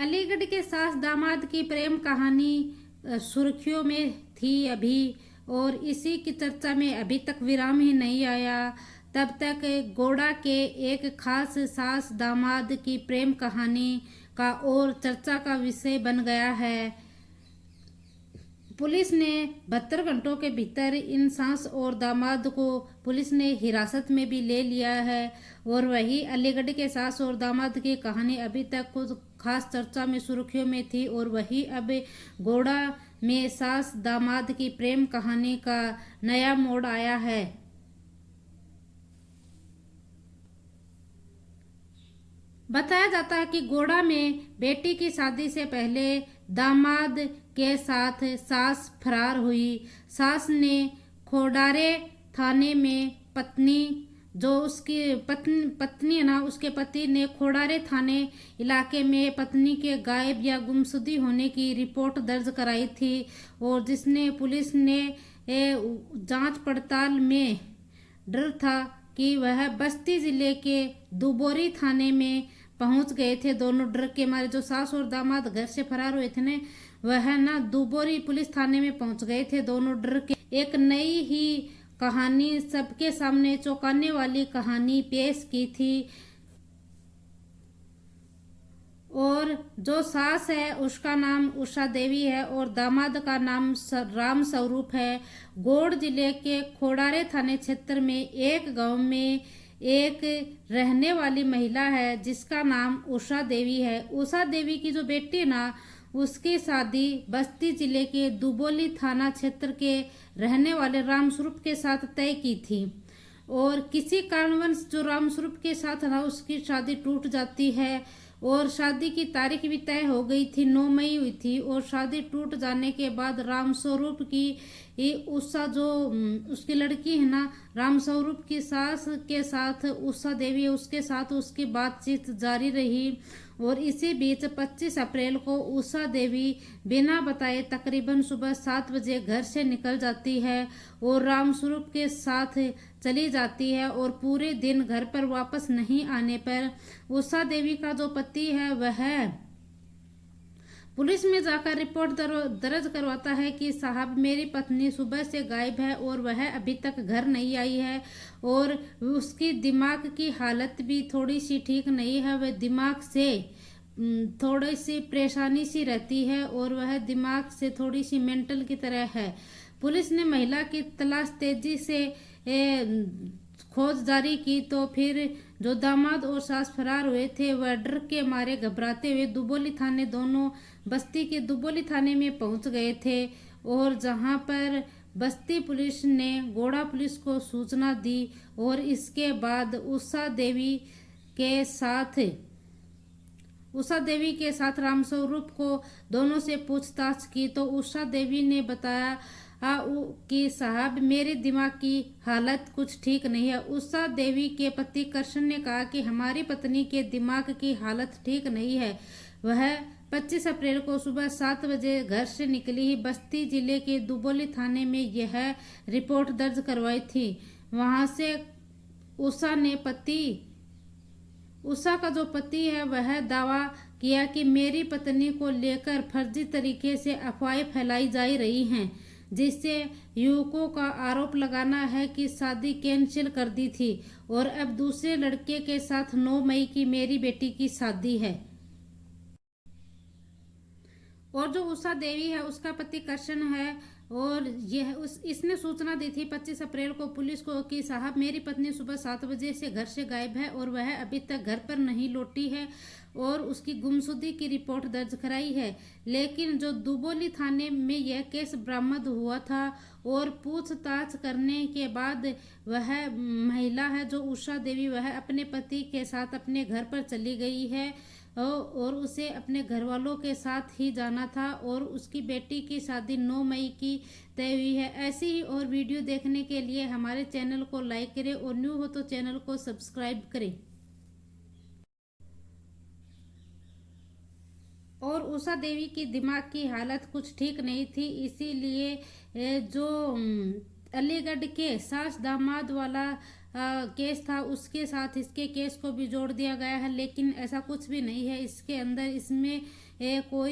अलीगढ़ के सास दामाद की प्रेम कहानी सुर्खियों में थी अभी, और इसी की चर्चा में अभी तक विराम ही नहीं आया। तब तक गोड़ा के एक खास सास दामाद की प्रेम कहानी का और चर्चा का विषय बन गया है। पुलिस ने 72 घंटों के भीतर इन सास और दामाद को पुलिस ने हिरासत में भी ले लिया है। और वही अलीगढ़ के सास और दामाद की कहानी अभी तक कुछ खास चर्चा में सुर्खियों में थी, और वही अब गोड़ा में सास दामाद की प्रेम कहानी का नया मोड़ आया है। बताया जाता है कि गोड़ा में बेटी की शादी से पहले दामाद के साथ सास फरार हुई। सास ने खोडारे थाने में पत्नी जो उसकी पत्नी है ना, उसके पति ने खोडारे थाने इलाके में पत्नी के गायब या गुमशुदा होने की रिपोर्ट दर्ज कराई थी, और जिसने पुलिस ने जांच पड़ताल में डर था कि वह बस्ती जिले के दुबोरी थाने में पहुंच गए थे। दोनों डर के मारे, जो सास और दामाद घर से फरार हुए थे ना, वह ना दुबोरी पुलिस थाने में पहुंच गए थे दोनों डर के। एक नई ही कहानी, सबके सामने चौंकाने वाली कहानी पेश की थी। और जो सास है उसका नाम उषा देवी है, और दामाद का नाम राम स्वरूप है। गोड़ जिले के खोडारे थाने क्षेत्र में एक गांव में एक रहने वाली महिला है जिसका नाम उषा देवी है। उषा देवी की जो बेटी है ना, उसकी शादी बस्ती जिले के दुबोली थाना क्षेत्र के रहने वाले रामस्वरूप के साथ तय की थी, और किसी कारणवश जो रामस्वरूप के साथ था उसकी शादी टूट जाती है, और शादी की तारीख भी तय हो गई थी, 9 मई हुई थी। और शादी टूट जाने के बाद रामस्वरूप की उषा जो उसकी लड़की है ना, रामस्वरूप की सास के साथ उषा देवी, उसके साथ उसकी बातचीत जारी रही। और इसी बीच 25 अप्रैल को उषा देवी बिना बताए तकरीबन सुबह 7 बजे घर से निकल जाती है और रामस्वरूप के साथ चली जाती है, और पूरे दिन घर पर वापस नहीं आने पर उषा देवी का जो पति है वह पुलिस में जाकर रिपोर्ट दर्ज करवाता है कि साहब, मेरी पत्नी सुबह से गायब है और वह अभी तक घर नहीं आई है, और उसकी दिमाग की हालत भी थोड़ी सी ठीक नहीं है। वह दिमाग से थोड़ी सी परेशानी सी रहती है, और वह दिमाग से थोड़ी सी मेंटल की तरह है। पुलिस ने महिला की तलाश तेजी से खोज जारी की, तो फिर जो दामाद और सास फरार हुए थे वह डर के मारे घबराते हुए दुबोली थाने, दोनों बस्ती के दुबोली थाने में पहुंच गए थे। और जहां पर बस्ती पुलिस ने गोड़ा पुलिस को सूचना दी, और इसके बाद उषा देवी के साथ रामस्वरूप को दोनों से पूछताछ की, तो उषा देवी ने बताया कि साहब, मेरे दिमाग की हालत कुछ ठीक नहीं है। उषा देवी के पति कृष्ण ने कहा कि हमारी पत्नी के दिमाग की हालत ठीक नहीं है। वह 25 अप्रैल को सुबह 7 बजे घर से निकली ही बस्ती जिले के दुबोली थाने में यह रिपोर्ट दर्ज करवाई थी। वहां से उषा का जो पति है वह दावा किया कि मेरी पत्नी को लेकर फर्जी तरीके से अफवाहें फैलाई जा रही हैं, जिससे युवकों का आरोप लगाना है कि शादी कैंसिल कर दी थी और अब दूसरे लड़के के साथ 9 मई की मेरी बेटी की शादी है। और जो उषा देवी है उसका पति कृष्ण है, और इसने सूचना दी थी 25 अप्रैल को पुलिस को कि साहब, मेरी पत्नी सुबह 7 बजे से घर से गायब है और वह अभी तक घर पर नहीं लौटी है, और उसकी गुमशुदगी की रिपोर्ट दर्ज कराई है। लेकिन जो दुबोली थाने में यह केस बरामद हुआ था, और पूछताछ करने के बाद वह महिला है जो उषा देवी, वह अपने पति के साथ अपने घर पर चली गई है, और उसे अपने घर वालों के साथ ही जाना था, और उसकी बेटी की शादी 9 मई की तय हुई है। ऐसी ही और वीडियो देखने के लिए हमारे चैनल को लाइक करें, और न्यू हो तो चैनल को सब्सक्राइब करें। और उषा देवी की दिमाग की हालत कुछ ठीक नहीं थी, इसीलिए जो अलीगढ़ के सास दामाद वाला केस था उसके साथ इसके केस को भी जोड़ दिया गया है, लेकिन ऐसा कुछ भी नहीं है। इसके अंदर इसमें कोई